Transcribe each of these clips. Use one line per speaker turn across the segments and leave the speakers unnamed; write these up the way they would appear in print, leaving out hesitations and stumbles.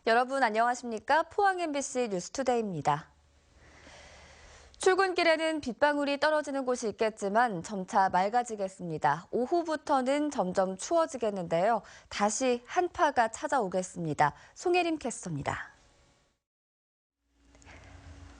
여러분 안녕하십니까? 포항 MBC 뉴스투데이입니다. 출근길에는 빗방울이 떨어지는 곳이 있겠지만 점차 맑아지겠습니다. 오후부터는 점점 추워지겠는데요. 다시 한파가 찾아오겠습니다. 송혜림 캐스터입니다.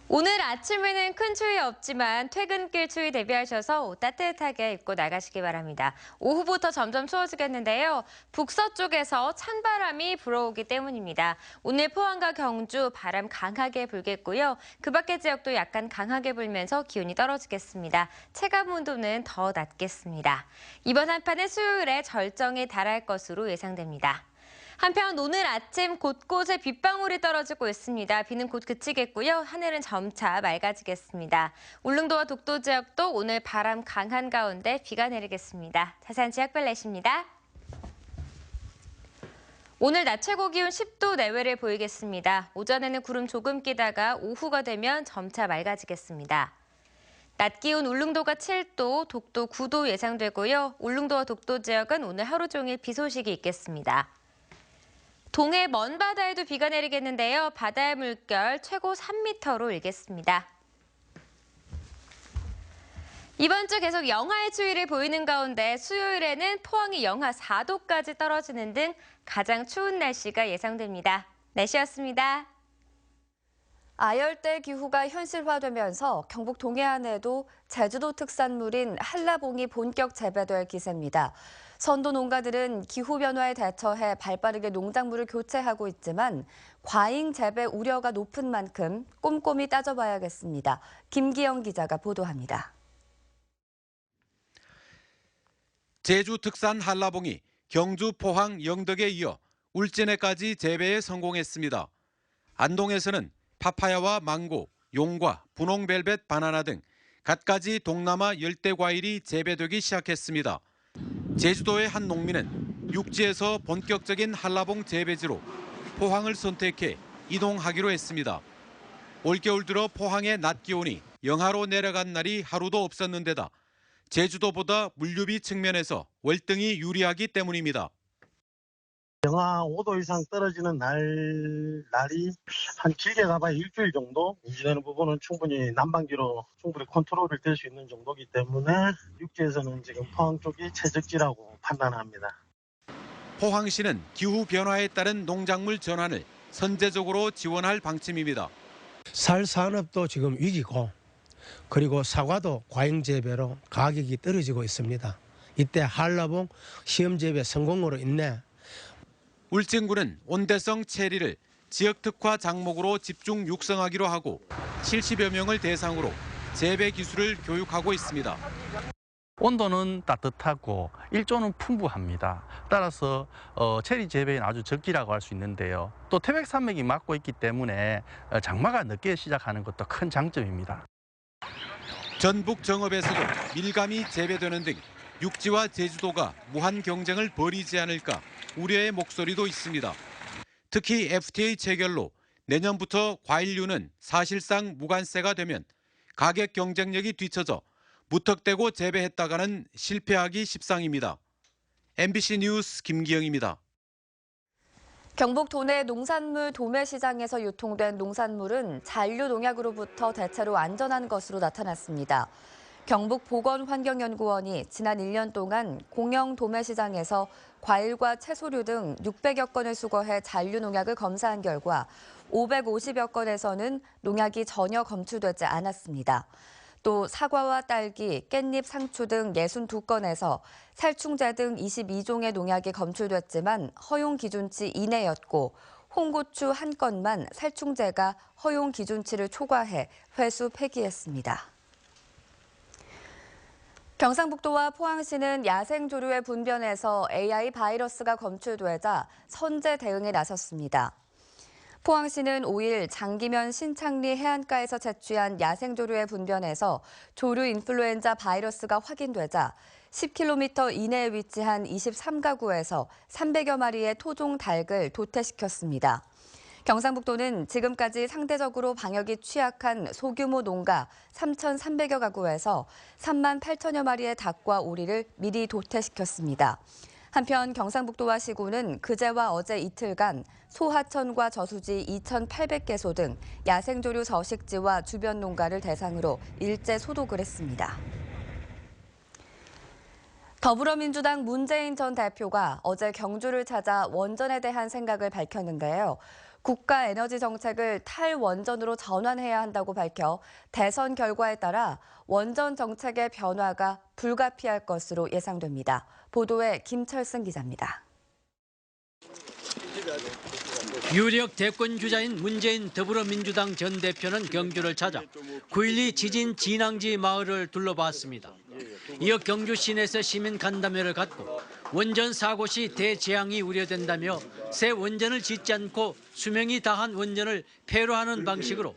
오늘 아침에는 큰 추위 없지만 퇴근길 추위 대비하셔서 옷 따뜻하게 입고 나가시기 바랍니다. 오후부터 점점 추워지겠는데요. 북서쪽에서 찬바람이 불어오기 때문입니다. 오늘 포항과 경주 바람 강하게 불겠고요. 그 밖의 지역도 약간 강하게 불면서 기온이 떨어지겠습니다. 체감 온도는 더 낮겠습니다. 이번 한파는 수요일에 절정에 달할 것으로 예상됩니다. 한편 오늘 아침 곳곳에 빗방울이 떨어지고 있습니다. 비는 곧 그치겠고요. 하늘은 점차 맑아지겠습니다. 울릉도와 독도 지역도 오늘 바람 강한 가운데 비가 내리겠습니다. 자세한 지역별 날씨입니다. 오늘 낮 최고 기온 10도 내외를 보이겠습니다. 오전에는 구름 조금 끼다가 오후가 되면 점차 맑아지겠습니다. 낮 기온 울릉도가 7도, 독도 9도 예상되고요. 울릉도와 독도 지역은 오늘 하루 종일 비 소식이 있겠습니다. 동해 먼 바다에도 비가 내리겠는데요. 바다의 물결 최고 3m로 일겠습니다. 이번 주 계속 영하의 추위를 보이는 가운데 수요일에는 포항이 영하 4도까지 떨어지는 등 가장 추운 날씨가 예상됩니다. 날씨였습니다.
아열대 기후가 현실화되면서 경북 동해안에도 제주도 특산물인 한라봉이 본격 재배될 기세입니다. 선도 농가들은 기후변화에 대처해 발빠르게 농작물을 교체하고 있지만 과잉 재배 우려가 높은 만큼 꼼꼼히 따져봐야겠습니다. 김기영 기자가 보도합니다.
제주 특산 한라봉이 경주, 포항, 영덕에 이어 울진에까지 재배에 성공했습니다. 안동에서는 파파야와 망고, 용과, 분홍벨벳, 바나나 등 갖가지 동남아 열대 과일이 재배되기 시작했습니다. 제주도의 한 농민은 육지에서 본격적인 한라봉 재배지로 포항을 선택해 이동하기로 했습니다. 올겨울 들어 포항의 낮 기온이 영하로 내려간 날이 하루도 없었는데다 제주도보다 물류비 측면에서 월등히 유리하기 때문입니다.
영하 5도 이상 떨어지는 날이 한 길게 가봐야 일주일 정도 유지되는 부분은 충분히 난방기로 충분히 컨트롤이 될 수 있는 정도이기 때문에 육지에서는 지금 포항 쪽이 최적지라고 판단합니다.
포항시는 기후 변화에 따른 농작물 전환을 선제적으로 지원할 방침입니다.
쌀 산업도 지금 위기고 그리고 사과도 과잉 재배로 가격이 떨어지고 있습니다. 이때 한라봉 시험 재배 성공으로 인해
울진군은 온대성 체리를 지역 특화 작목으로 집중 육성하기로 하고 70여 명을 대상으로 재배 기술을 교육하고 있습니다.
온도는 따뜻하고 일조는 풍부합니다. 따라서 체리 재배는 아주 적기라고 할 수 있는데요. 또 태백산맥이 막고 있기 때문에 장마가 늦게 시작하는 것도 큰 장점입니다.
전북 정읍에서도 밀감이 재배되는 등 육지와 제주도가 무한 경쟁을 벌이지 않을까 우려의 목소리도 있습니다. 특히 FTA 체결로 내년부터 과일류는 사실상 무관세가 되면 가격 경쟁력이 뒤처져 무턱대고 재배했다가는 실패하기 십상입니다. MBC 뉴스 김기영입니다.
경북 도내 농산물 도매시장에서 유통된 농산물은 잔류 농약으로부터 대체로 안전한 것으로 나타났습니다. 경북보건환경연구원이 지난 1년 동안 공영 도매시장에서 과일과 채소류 등 600여 건을 수거해 잔류 농약을 검사한 결과 550여 건에서는 농약이 전혀 검출되지 않았습니다. 또 사과와 딸기, 깻잎, 상추 등 62건에서 살충제 등 22종의 농약이 검출됐지만 허용 기준치 이내였고 홍고추 1건만 살충제가 허용 기준치를 초과해 회수 폐기했습니다. 경상북도와 포항시는 야생조류의 분변에서 AI 바이러스가 검출되자 선제 대응에 나섰습니다. 포항시는 5일 장기면 신창리 해안가에서 채취한 야생조류의 분변에서 조류 인플루엔자 바이러스가 확인되자 10km 이내에 위치한 23가구에서 300여 마리의 토종 닭을 도태시켰습니다. 경상북도는 지금까지 상대적으로 방역이 취약한 소규모 농가 3,300여 가구에서 3만 8천여 마리의 닭과 오리를 미리 도태시켰습니다. 한편 경상북도와 시군은 그제와 어제 이틀간 소하천과 저수지 2,800개소 등 야생조류 서식지와 주변 농가를 대상으로 일제 소독을 했습니다. 더불어민주당 문재인 전 대표가 어제 경주를 찾아 원전에 대한 생각을 밝혔는데요. 국가 에너지 정책을 탈원전으로 전환해야 한다고 밝혀 대선 결과에 따라 원전 정책의 변화가 불가피할 것으로 예상됩니다. 보도에 김철승 기자입니다.
유력 대권 주자인 문재인 더불어민주당 전 대표는 경주를 찾아 9.12 지진 진앙지 마을을 둘러봤습니다. 이어 경주 시내에서 시민 간담회를 갖고 원전 사고 시 대재앙이 우려된다며 새 원전을 짓지 않고 수명이 다한 원전을 폐로하는 방식으로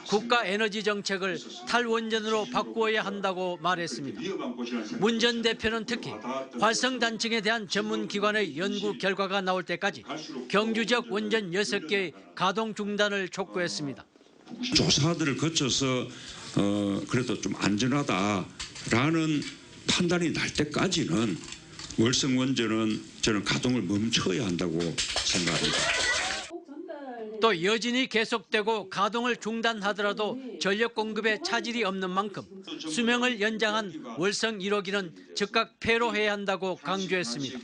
국가 에너지 정책을 탈원전으로 바꾸어야 한다고 말했습니다. 문 전 대표는 특히 활성단층에 대한 전문기관의 연구 결과가 나올 때까지 경주 지역 원전 6개의 가동 중단을 촉구했습니다.
조사들을 거쳐서 그래도 좀 안전하다라는 판단이 날 때까지는 월성 원전은 저는 가동을 멈춰야 한다고 생각합니다.
또 여진이 계속되고 가동을 중단하더라도 전력 공급에 차질이 없는 만큼 수명을 연장한 월성 1호기는 즉각 폐로해야 한다고 강조했습니다.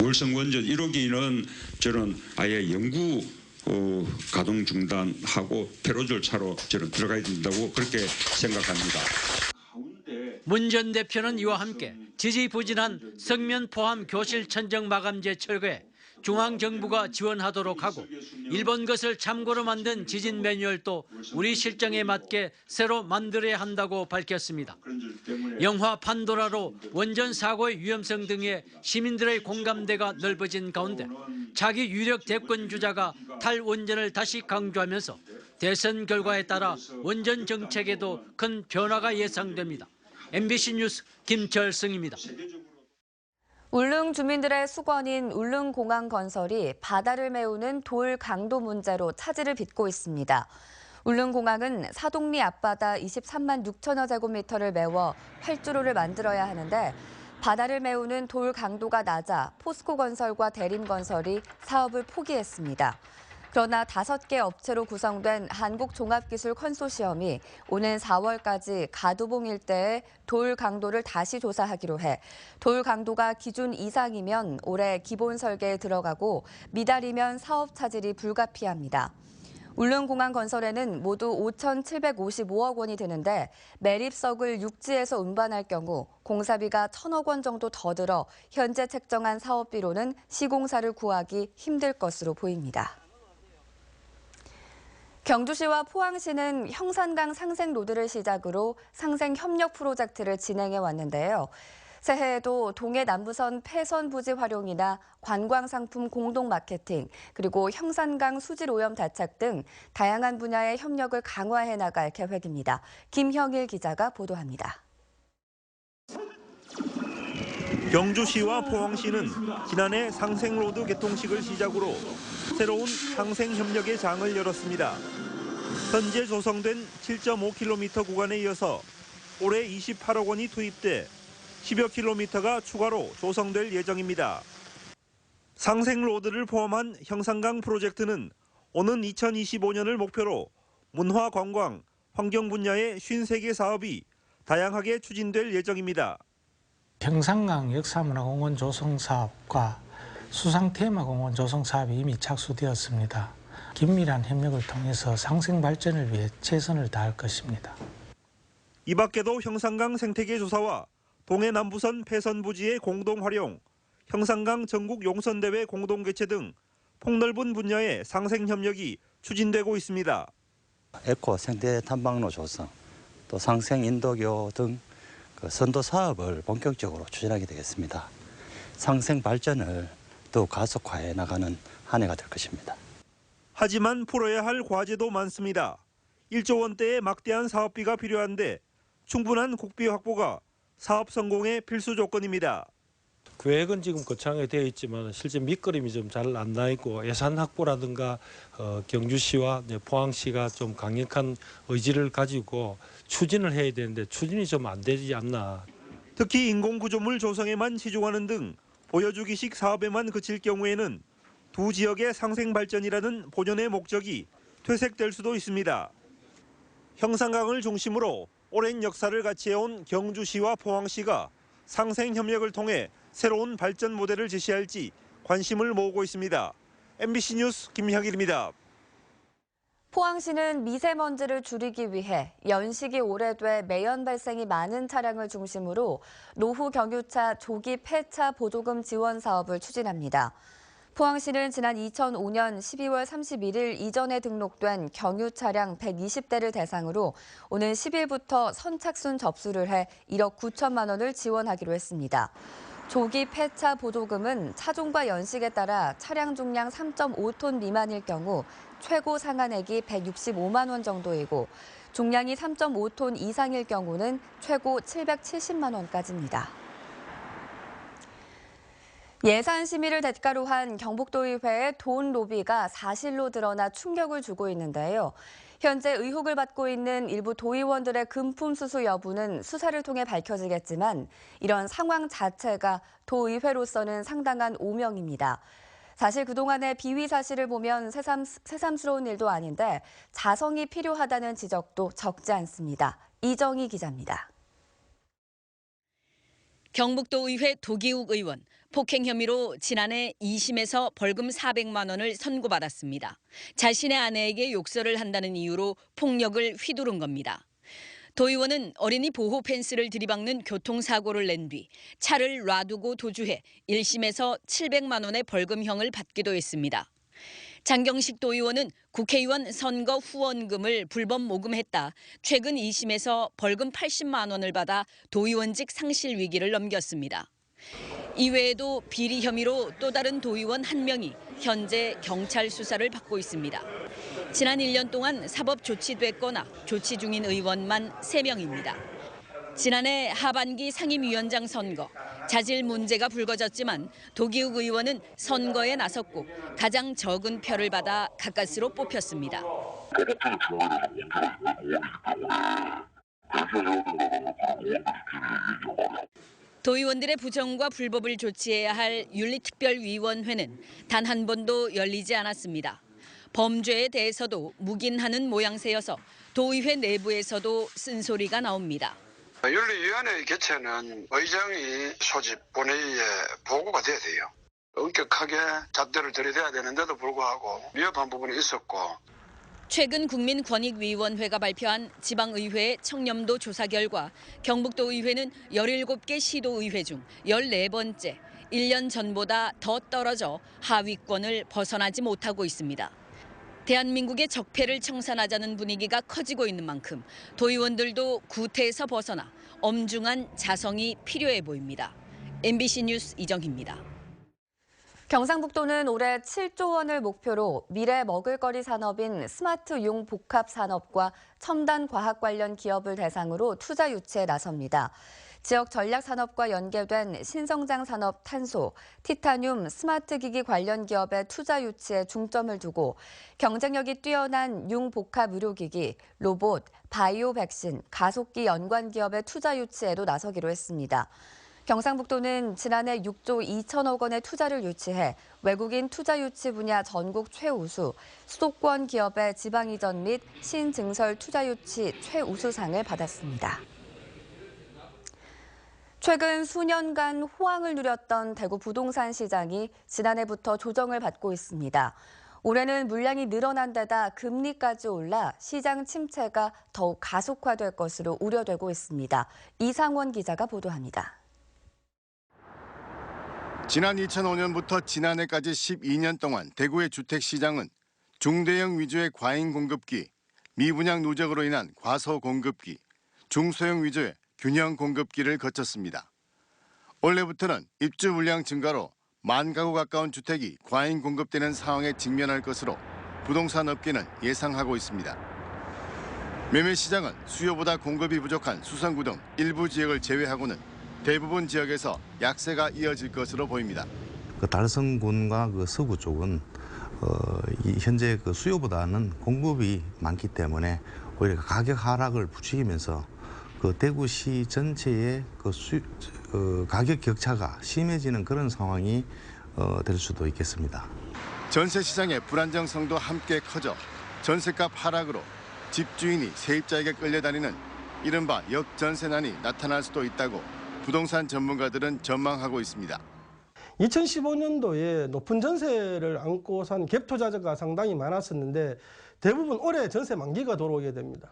월성 원전 1호기는 저는 아예 영구 가동 중단하고 폐로 절차로 저는 들어가야 된다고 그렇게 생각합니다.
문 전 대표는 이와 함께 지지부진한 성면 포함 교실 천정 마감재 철거에 중앙정부가 지원하도록 하고 일본 것을 참고로 만든 지진 매뉴얼도 우리 실정에 맞게 새로 만들어야 한다고 밝혔습니다. 영화 판도라로 원전 사고의 위험성 등의 시민들의 공감대가 넓어진 가운데 자기 유력 대권 주자가 탈원전을 다시 강조하면서 대선 결과에 따라 원전 정책에도 큰 변화가 예상됩니다. MBC 뉴스 김철승입니다.
울릉 주민들의 수건인 울릉공항 건설이 바다를 메우는 돌 강도 문제로 차질을 빚고 있습니다. 울릉공항은 사동리 앞바다 23만 6천여 제곱미터를 메워 활주로를 만들어야 하는데 바다를 메우는 돌 강도가 낮아 포스코건설과 대림건설이 사업을 포기했습니다. 그러나 5개 업체로 구성된 한국종합기술 컨소시엄이 오는 4월까지 가두봉 일대의 돌 강도를 다시 조사하기로 해 돌 강도가 기준 이상이면 올해 기본 설계에 들어가고 미달이면 사업 차질이 불가피합니다. 울릉공항 건설에는 모두 5,755억 원이 드는데 매립석을 육지에서 운반할 경우 공사비가 1,000억 원 정도 더 들어 현재 책정한 사업비로는 시공사를 구하기 힘들 것으로 보입니다. 경주시와 포항시는 형산강 상생로드를 시작으로 상생협력 프로젝트를 진행해 왔는데요. 새해에도 동해 남부선 폐선 부지 활용이나 관광상품 공동 마케팅, 그리고 형산강 수질 오염 대책 등 다양한 분야의 협력을 강화해 나갈 계획입니다. 김형일 기자가 보도합니다.
경주시와 포항시는 지난해 상생로드 개통식을 시작으로 새로운 상생협력의 장을 열었습니다. 현재 조성된 7.5km 구간에 이어서 올해 28억 원이 투입돼 10여 킬로미터가 추가로 조성될 예정입니다. 상생로드를 포함한 형산강 프로젝트는 오는 2025년을 목표로 문화, 관광, 환경 분야의 53개 사업이 다양하게 추진될 예정입니다.
형산강 역사문화공원 조성 사업과 수상테마공원 조성 사업이 이미 착수되었습니다. 긴밀한 협력을 통해서 상생 발전을 위해 최선을 다할 것입니다.
이 밖에도 형산강 생태계 조사와 동해 남부선 폐선 부지의 공동 활용, 형산강 전국 용선대회 공동 개최 등 폭넓은 분야의 상생 협력이 추진되고 있습니다.
에코 생태 탐방로 조성, 또 상생 인도교 등 선도 사업을 본격적으로 추진하게 되겠습니다. 상생 발전을 더 가속화해 나가는 한 해가 될 것입니다.
하지만 풀어야 할 과제도 많습니다. 1조 원대의 막대한 사업비가 필요한데 충분한 국비 확보가 사업 성공의 필수 조건입니다.
계획은 지금 거창하게 되어 있지만 실제 밑그림이 좀 잘 안 나 있고 예산 확보라든가 경주시와 포항시가 좀 강력한 의지를 가지고 추진을 해야 되는데 추진이 좀 안 되지 않나.
특히 인공구조물 조성에만 치중하는 등 보여주기식 사업에만 그칠 경우에는 두 지역의 상생 발전이라는 본연의 목적이 퇴색될 수도 있습니다. 형산강을 중심으로 오랜 역사를 같이 해온 경주시와 포항시가 상생 협력을 통해 새로운 발전 모델을 제시할지 관심을 모으고 있습니다. MBC 뉴스 김향일입니다.
포항시는 미세먼지를 줄이기 위해 연식이 오래돼 매연 발생이 많은 차량을 중심으로 노후 경유차 조기 폐차 보조금 지원 사업을 추진합니다. 포항시는 지난 2005년 12월 31일 이전에 등록된 경유 차량 120대를 대상으로 오는 10일부터 선착순 접수를 해 1억 9천만 원을 지원하기로 했습니다. 조기 폐차 보조금은 차종과 연식에 따라 차량 중량 3.5톤 미만일 경우 최고 상한액이 165만 원 정도이고 중량이 3.5톤 이상일 경우는 최고 770만 원까지입니다. 예산 심의를 대가로 한 경북도의회의 돈 로비가 사실로 드러나 충격을 주고 있는데요. 현재 의혹을 받고 있는 일부 도의원들의 금품 수수 여부는 수사를 통해 밝혀지겠지만 이런 상황 자체가 도의회로서는 상당한 오명입니다. 사실 그동안의 비위 사실을 보면 새삼스러운 일도 아닌데 자성이 필요하다는 지적도 적지 않습니다. 이정희 기자입니다.
경북도의회 도기욱 의원, 폭행 혐의로 지난해 2심에서 벌금 400만 원을 선고받았습니다. 자신의 아내에게 욕설을 한다는 이유로 폭력을 휘두른 겁니다. 도 의원은 어린이 보호 펜스를 들이박는 교통사고를 낸 뒤 차를 놔두고 도주해 1심에서 700만 원의 벌금형을 받기도 했습니다. 장경식 도의원은 국회의원 선거 후원금을 불법 모금했다. 최근 2심에서 벌금 80만 원을 받아 도의원직 상실 위기를 넘겼습니다. 이외에도 비리 혐의로 또 다른 도의원 1명이 현재 경찰 수사를 받고 있습니다. 지난 1년 동안 사법 조치됐거나 조치 중인 의원만 3명입니다. 지난해 하반기 상임위원장 선거, 자질 문제가 불거졌지만 도기욱 의원은 선거에 나섰고 가장 적은 표를 받아 가까스로 뽑혔습니다. 도의원들의 부정과 불법을 조치해야 할 윤리특별위원회는 단 한 번도 열리지 않았습니다. 범죄에 대해서도 묵인하는 모양새여서 도의회 내부에서도 쓴소리가 나옵니다.
윤리위원회 개최는 의장이 소집 본회의에 보고가 돼야 돼요. 엄격하게 잣대를 들이대야 되는데도 불구하고 미흡한 부분이 있었고.
최근 국민권익위원회가 발표한 지방의회 청렴도 조사 결과 경북도의회는 17개 시도의회 중 14번째, 1년 전보다 더 떨어져 하위권을 벗어나지 못하고 있습니다. 대한민국의 적폐를 청산하자는 분위기가 커지고 있는 만큼 도의원들도 구태에서 벗어나 엄중한 자성이 필요해 보입니다. MBC 뉴스 이정희입니다.
경상북도는 올해 7조 원을 목표로 미래 먹을거리 산업인 스마트 용 복합 산업과 첨단 과학 관련 기업을 대상으로 투자 유치에 나섭니다. 지역 전략 산업과 연계된 신성장 산업 탄소, 티타늄, 스마트 기기 관련 기업의 투자 유치에 중점을 두고 경쟁력이 뛰어난 융 복합 의료기기, 로봇, 바이오 백신, 가속기 연관 기업의 투자 유치에도 나서기로 했습니다. 경상북도는 지난해 6조 2천억 원의 투자를 유치해 외국인 투자 유치 분야 전국 최우수, 수도권 기업의 지방 이전 및 신증설 투자 유치 최우수상을 받았습니다. 최근 수년간 호황을 누렸던 대구 부동산 시장이 지난해부터 조정을 받고 있습니다. 올해는 물량이 늘어난 데다 금리까지 올라 시장 침체가 더욱 가속화될 것으로 우려되고 있습니다. 이상원 기자가 보도합니다.
지난 2005년부터 지난해까지 12년 동안 대구의 주택시장은 중대형 위주의 과잉 공급기, 미분양 누적으로 인한 과소 공급기, 중소형 위주의 균형 공급기를 거쳤습니다. 올해부터는 입주 물량 증가로 10,000 가구 가까운 주택이 과잉 공급되는 상황에 직면할 것으로 부동산 업계는 예상하고 있습니다. 매매 시장은 수요보다 공급이 부족한 수성구 등 일부 지역을 제외하고는 대부분 지역에서 약세가 이어질 것으로 보입니다.
달성군과 서구 쪽은 현재 수요보다는 공급이 많기 때문에 오히려 가격 하락을 부추기면서 대구시 전체의 가격 격차가 심해지는 그런 상황이 될 수도 있겠습니다.
전세 시장의 불안정성도 함께 커져 전세값 하락으로 집주인이 세입자에게 끌려다니는 이른바 역전세난이 나타날 수도 있다고 부동산 전문가들은 전망하고 있습니다.
2015년도에 높은 전세를 안고 산 갭 투자자가 상당히 많았었는데 대부분 올해 전세 만기가 돌아오게 됩니다.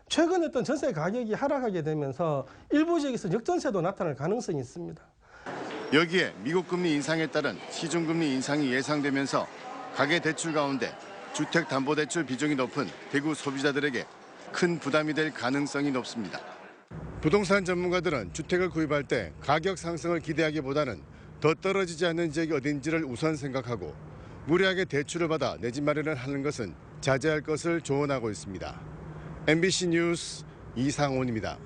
최근 어떤 전세 가격이 하락하게 되면서 일부 지역에서 역전세도 나타날 가능성이 있습니다.
여기에 미국 금리 인상에 따른 시중금리 인상이 예상되면서 가계대출 가운데 주택담보대출 비중이 높은 대구 소비자들에게 큰 부담이 될 가능성이 높습니다. 부동산 전문가들은 주택을 구입할 때 가격 상승을 기대하기보다는 더 떨어지지 않는 지역이 어딘지를 우선 생각하고 무리하게 대출을 받아 내 집 마련을 하는 것은 자제할 것을 조언하고 있습니다. MBC 뉴스 이상온입니다.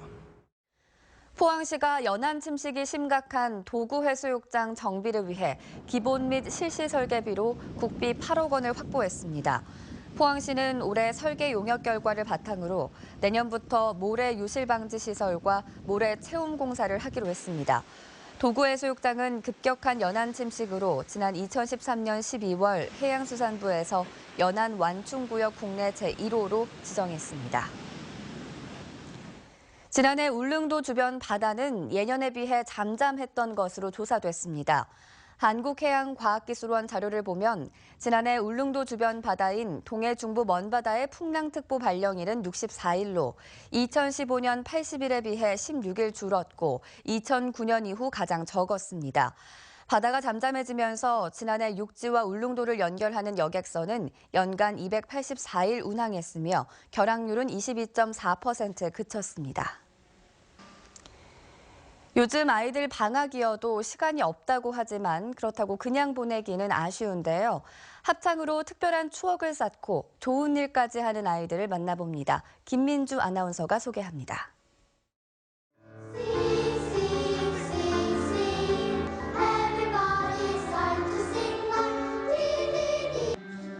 포항시가 연안 침식이 심각한 도구 해수욕장 정비를 위해 기본 및 실시 설계비로 국비 8억 원을 확보했습니다. 포항시는 올해 설계 용역 결과를 바탕으로 내년부터 모래 유실 방지 시설과 모래 채움 공사를 하기로 했습니다. 도구해수욕장은 급격한 연안 침식으로 지난 2013년 12월 해양수산부에서 연안 완충구역 국내 제1호로 지정했습니다. 지난해 울릉도 주변 바다는 예년에 비해 잠잠했던 것으로 조사됐습니다. 한국해양과학기술원 자료를 보면 지난해 울릉도 주변 바다인 동해 중부 먼바다의 풍랑특보 발령일은 64일로 2015년 80일에 비해 16일 줄었고 2009년 이후 가장 적었습니다. 바다가 잠잠해지면서 지난해 육지와 울릉도를 연결하는 여객선은 연간 284일 운항했으며 결항률은 22.4%에 그쳤습니다. 요즘 아이들 방학이어도 시간이 없다고 하지만 그렇다고 그냥 보내기는 아쉬운데요. 합창으로 특별한 추억을 쌓고 좋은 일까지 하는 아이들을 만나봅니다. 김민주 아나운서가 소개합니다.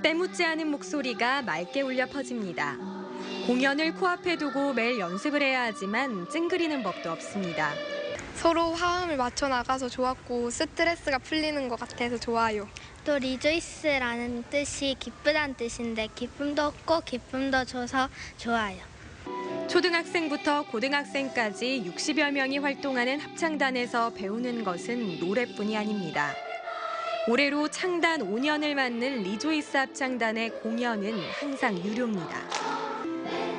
때묻지 않은 목소리가 맑게 울려 퍼집니다. 공연을 코앞에 두고 매일 연습을 해야 하지만 찡그리는 법도 없습니다.
서로 화음을 맞춰 나가서 좋았고 스트레스가 풀리는 것 같아서 좋아요.
또 리조이스라는 뜻이 기쁘다는 뜻인데 기쁨도 얻고 기쁨도 줘서 좋아요.
초등학생부터 고등학생까지 60여 명이 활동하는 합창단에서 배우는 것은 노래뿐이 아닙니다. 올해로 창단 5년을 맞는 리조이스 합창단의 공연은 항상 유료입니다.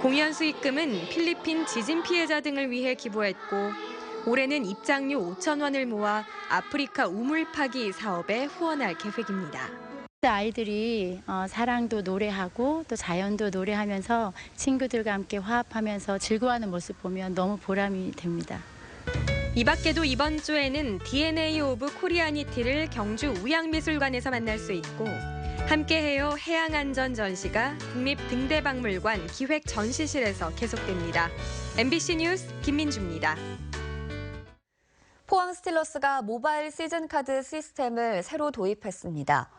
공연 수익금은 필리핀 지진 피해자 등을 위해 기부했고 올해는 입장료 5,000원을 모아 아프리카 우물 파기 사업에 후원할 계획입니다.
아이들이 사랑도 노래하고 또 자연도 노래하면서 친구들과 함께 화합하면서 즐거워하는 모습 보면 너무 보람이 됩니다.
이 밖에도 이번 주에는 DNA 오브 코리아니티를 경주 우양미술관에서 만날 수 있고 함께해요 해양안전 전시가 국립등대박물관 기획전시실에서 계속됩니다. MBC 뉴스 김민주입니다.
포항 스틸러스가 모바일 시즌카드 시스템을 새로 도입했습니다.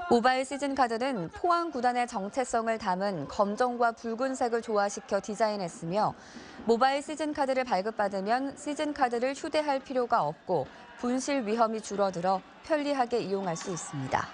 모바일 시즌카드는 포항 구단의 정체성을 담은 검정과 붉은색을 조화시켜 디자인했으며 모바일 시즌카드를 발급받으면 시즌카드를 휴대할 필요가 없고 분실 위험이 줄어들어 편리하게 이용할 수 있습니다.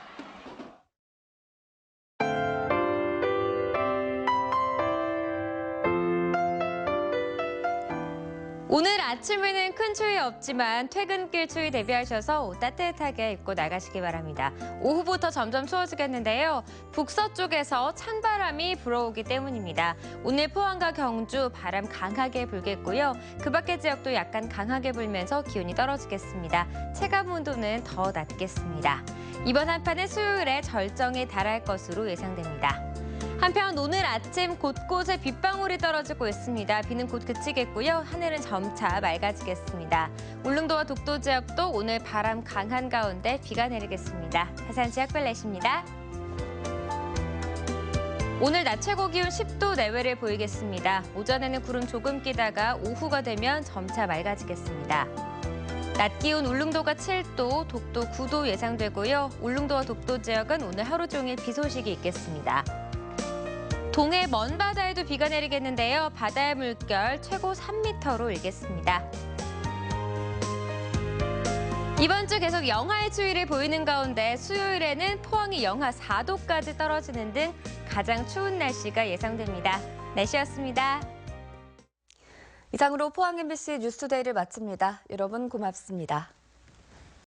오늘 아침에는 큰 추위 없지만 퇴근길 추위 대비하셔서 옷 따뜻하게 입고 나가시기 바랍니다. 오후부터 점점 추워지겠는데요. 북서쪽에서 찬바람이 불어오기 때문입니다. 오늘 포항과 경주 바람 강하게 불겠고요. 그 밖의 지역도 약간 강하게 불면서 기온이 떨어지겠습니다. 체감 온도는 더 낮겠습니다. 이번 한파는 수요일에 절정에 달할 것으로 예상됩니다. 한편 오늘 아침 곳곳에 빗방울이 떨어지고 있습니다. 비는 곧 그치겠고요. 하늘은 점차 맑아지겠습니다. 울릉도와 독도 지역도 오늘 바람 강한 가운데 비가 내리겠습니다. 자세한 지역 별내십니다. 오늘 낮 최고 기온 10도 내외를 보이겠습니다. 오전에는 구름 조금 끼다가 오후가 되면 점차 맑아지겠습니다. 낮 기온 울릉도가 7도, 독도 9도 예상되고요. 울릉도와 독도 지역은 오늘 하루 종일 비 소식이 있겠습니다. 동해 먼바다에도 비가 내리겠는데요. 바다의 물결 최고 3m로 일겠습니다. 이번 주 계속 영하의 추위를 보이는 가운데 수요일에는 포항이 영하 4도까지 떨어지는 등 가장 추운 날씨가 예상됩니다. 날씨였습니다.
이상으로 포항 MBC 뉴스투데이를 마칩니다. 여러분 고맙습니다.